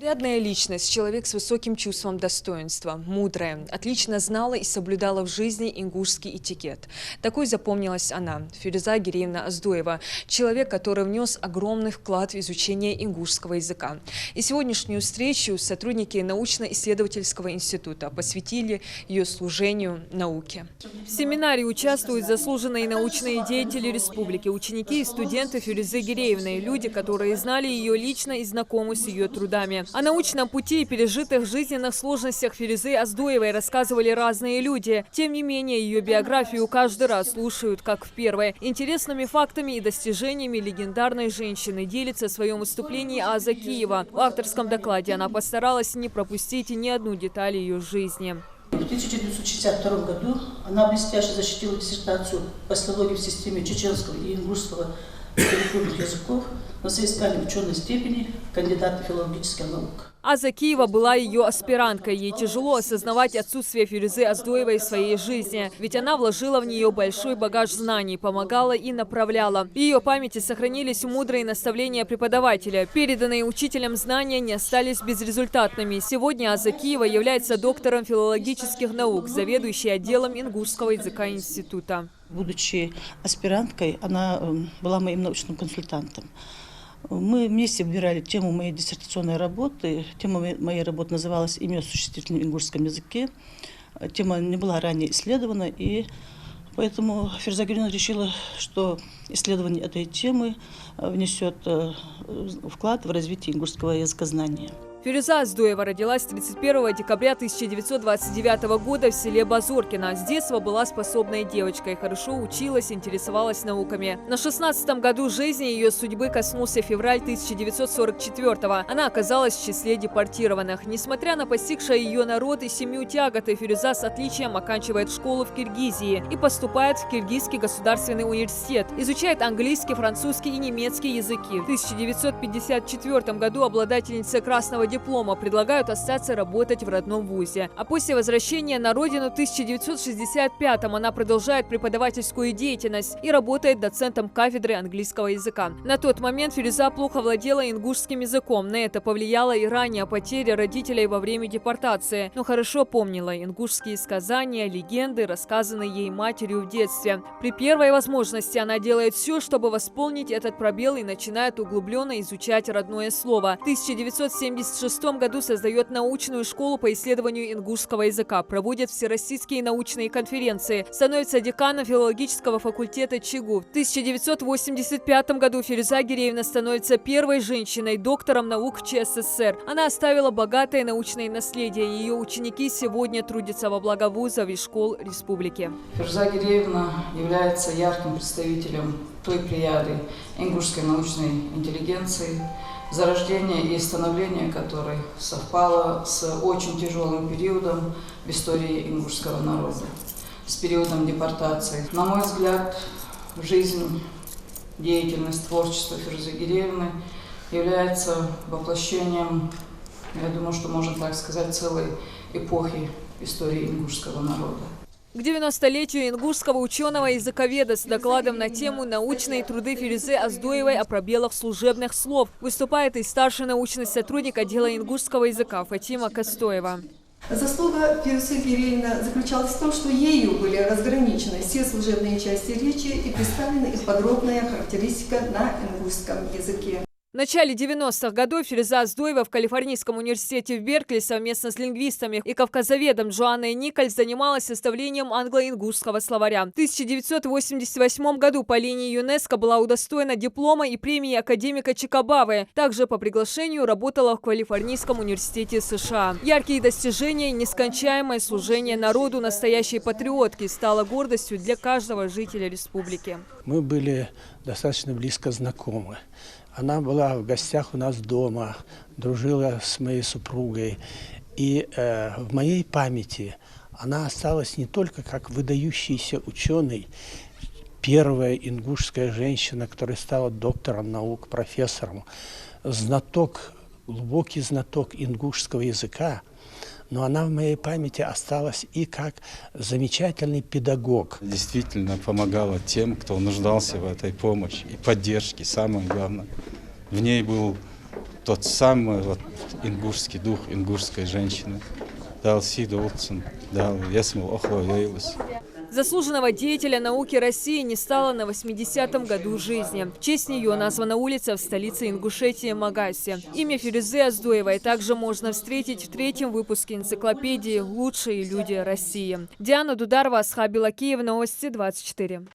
Урядная личность, человек с высоким чувством достоинства, мудрая, отлично знала и соблюдала в жизни ингушский этикет. Такой запомнилась она, Фируза Гиреевна Оздоева, человек, который внес огромный вклад в изучение ингушского языка. И сегодняшнюю встречу сотрудники научно-исследовательского института посвятили ее служению науке. В семинаре участвуют заслуженные научные деятели республики, ученики и студенты Фирузы Гиреевны, люди, которые знали ее лично и знакомы с ее трудами. О научном пути и пережитых жизненных сложностях Фирузы Оздоевой рассказывали разные люди. Тем не менее, ее биографию каждый раз слушают, как в первой. Интересными фактами и достижениями легендарной женщины делится в своем выступлении Аза Киева. В авторском докладе она постаралась не пропустить ни одну деталь ее жизни. В 1962 году она блестяще защитила диссертацию по филологии в системе чеченского и ингушского языков на соискание ученой степени кандидата филологических наук. Аза Киева была ее аспиранткой. Ей тяжело осознавать отсутствие Фирузы Оздоевой в своей жизни. Ведь она вложила в нее большой багаж знаний, помогала и направляла. В ее памяти сохранились мудрые наставления преподавателя. Переданные учителям знания не остались безрезультатными. Сегодня Аза Киева является доктором филологических наук, заведующей отделом ингушского языка института. Будучи аспиранткой, она была моим научным консультантом. Мы вместе выбирали тему моей диссертационной работы. Тема моей работы называлась «Имя существительное в ингушском языке». Тема не была ранее исследована, и поэтому Фируза Гиреевна решила, что исследование этой темы внесет вклад в развитие ингушского языкознания. Фируза Оздоева родилась 31 декабря 1929 года в селе Базоркино. С детства была способной девочкой, хорошо училась, интересовалась науками. На 16-м году жизни ее судьбы коснулся февраль 1944-го. Она оказалась в числе депортированных. Несмотря на постигшее ее народ и семью тяготы, Фируза с отличием оканчивает школу в Киргизии и поступает в Киргизский государственный университет. Изучает английский, французский и немецкий языки. В 1954 году обладательница красного диплома предлагают остаться работать в родном вузе. А после возвращения на родину в 1965-м она продолжает преподавательскую деятельность и работает доцентом кафедры английского языка. На тот момент Фируза плохо владела ингушским языком. На это повлияла и ранняя потеря родителей во время депортации. Но хорошо помнила ингушские сказания, легенды, рассказанные ей матерью в детстве. При первой возможности она делает все, чтобы восполнить этот пробел, и начинает углубленно изучать родное слово. В 1976 году создает научную школу по исследованию ингушского языка, проводит всероссийские научные конференции, становится деканом филологического факультета ЧИГУ. В 1985 году Фируза Гиреевна становится первой женщиной-доктором наук в ЧССР. Она оставила богатое научное наследие. Ее ученики сегодня трудятся во благо вузов и школ республики. Фируза Гиреевна является ярким представителем той плеяды ингушской научной интеллигенции, зарождение и становление которой совпало с очень тяжелым периодом в истории ингушского народа, с периодом депортации. На мой взгляд, жизнь, деятельность, творчество Фирузы Гиреевны является воплощением, я думаю, что можно так сказать, целой эпохи истории ингушского народа. К 90-летию ингушского ученого-языковеда с докладом на тему «Научные труды Фирузы Оздоевой о пробелах служебных слов» выступает и старший научный сотрудник отдела ингушского языка Фатима Костоева. Заслуга Фирузы Гиреевны заключалась в том, что ею были разграничены все служебные части речи и представлена их подробная характеристика на ингушском языке. В начале 90-х годов Фируза Оздоева в Калифорнийском университете в Беркли совместно с лингвистами и кавказоведом Джоанной Николь занималась составлением англо-ингушского словаря. В 1988 году по линии ЮНЕСКО была удостоена диплома и премии академика Чикабавы. Также по приглашению работала в Калифорнийском университете США. Яркие достижения и нескончаемое служение народу настоящей патриотки стало гордостью для каждого жителя республики. Мы были достаточно близко знакомы. Она была в гостях у нас дома, дружила с моей супругой. И в моей памяти она осталась не только как выдающийся ученый, первая ингушская женщина, которая стала доктором наук, профессором, знаток, глубокий знаток ингушского языка, но она в моей памяти осталась и как замечательный педагог. Действительно помогала тем, кто нуждался в этой помощи и поддержке, самое главное. В ней был тот самый вот ингушский дух, ингушской женщины. Дал Сидолцин, дал Ясмил Охлоейлус. Заслуженного деятеля науки России не стало на 80-м году жизни. В честь нее названа улица в столице Ингушетии Магасе. Имя Фирузы Оздоевой также можно встретить в 3-м выпуске энциклопедии «Лучшие люди России». Диана Дударова, Асхаб Белакиев, Новости 24.